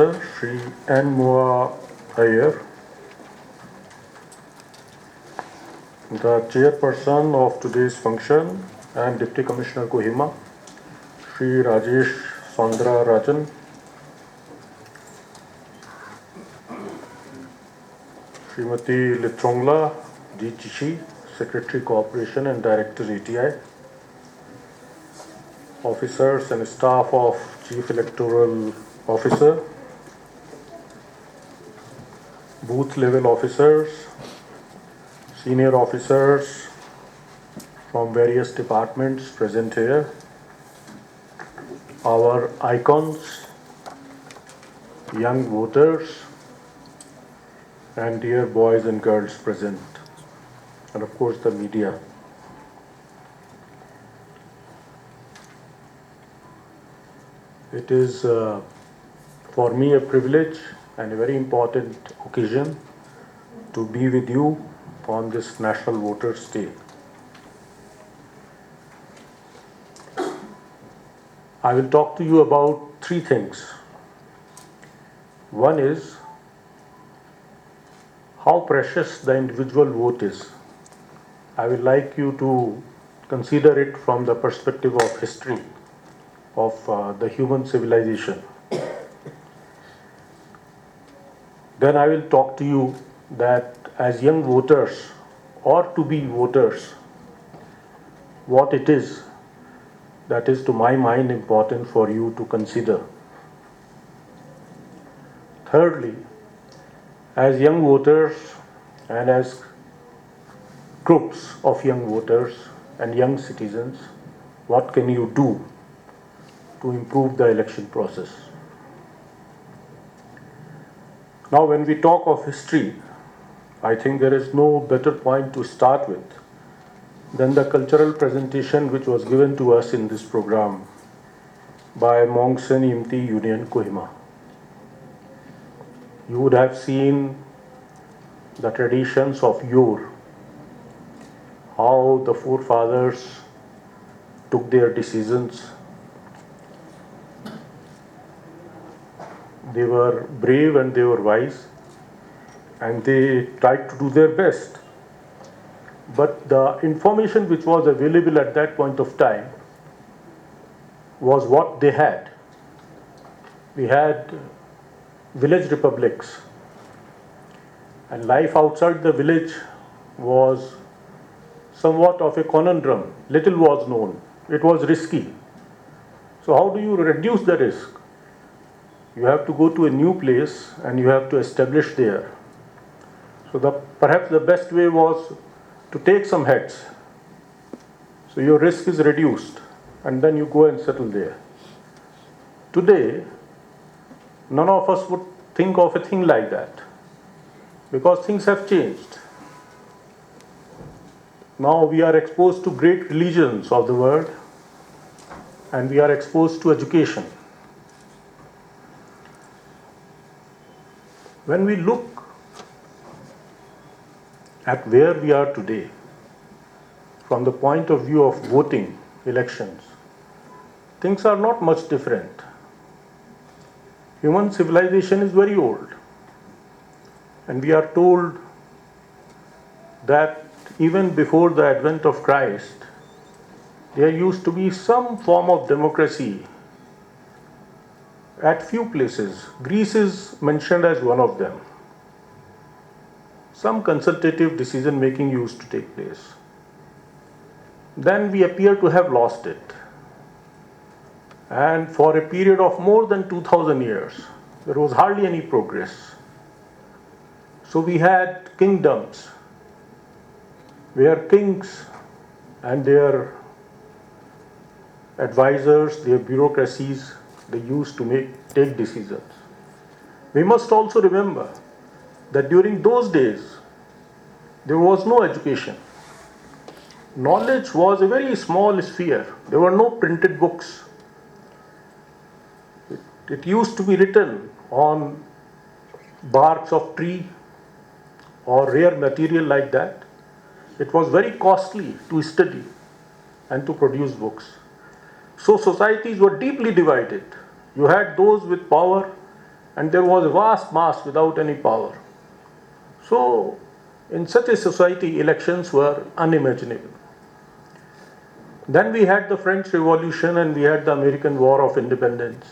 Shri Iyer, the chairperson of today's function, and Deputy Commissioner Kohima, Shri Rajesh Sondra Rajan, Srimati Litrongla G. Chichi, Secretary Corporation and Director ATI, officers and staff of Chief Electoral Officer, booth level officers, senior officers from various departments present here, our icons, young voters, and dear boys and girls present, and of course the media. It is for me a privilege and a very important occasion to be with you on this National Voters' Day. I will talk to you about three things. One is how precious the individual vote is. I would like you to consider it from the perspective of history of the human civilization. Then I will talk to you that as young voters or to be voters, what it is that is to my mind important for you to consider. Thirdly, as young voters and as groups of young voters and young citizens, what can you do to improve the election process? Now, when we talk of history, I think there is no better point to start with than the cultural presentation which was given to us in this program by Mongsen Imti Union Kohima. You would have seen the traditions of yore, how the forefathers took their decisions. They were brave and they were wise, and they tried to do their best. But the information which was available at that point of time was what they had. We had village republics, and life outside the village was somewhat of a conundrum. Little was known. It was risky. So how do you reduce the risk? You have to go to a new place and you have to establish there. So perhaps the best way was to take some heads. So your risk is reduced and then you go and settle there. Today, none of us would think of a thing like that because things have changed. Now we are exposed to great religions of the world and we are exposed to education. When we look at where we are today, from the point of view of voting elections, things are not much different. Human civilization is very old, and we are told that even before the advent of Christ, there used to be some form of democracy at few places. Greece is mentioned as one of them. Some consultative decision making used to take place. Then we appear to have lost it. And for a period of more than 2000 years, there was hardly any progress. So we had kingdoms where kings and their advisors, their bureaucracies, they used to take decisions. We must also remember that during those days, there was no education. Knowledge was a very small sphere. There were no printed books. It used to be written on barks of tree or rare material like that. It was very costly to study and to produce books. So societies were deeply divided. You had those with power and there was a vast mass without any power. So, in such a society, elections were unimaginable. Then we had the French Revolution and we had the American War of Independence.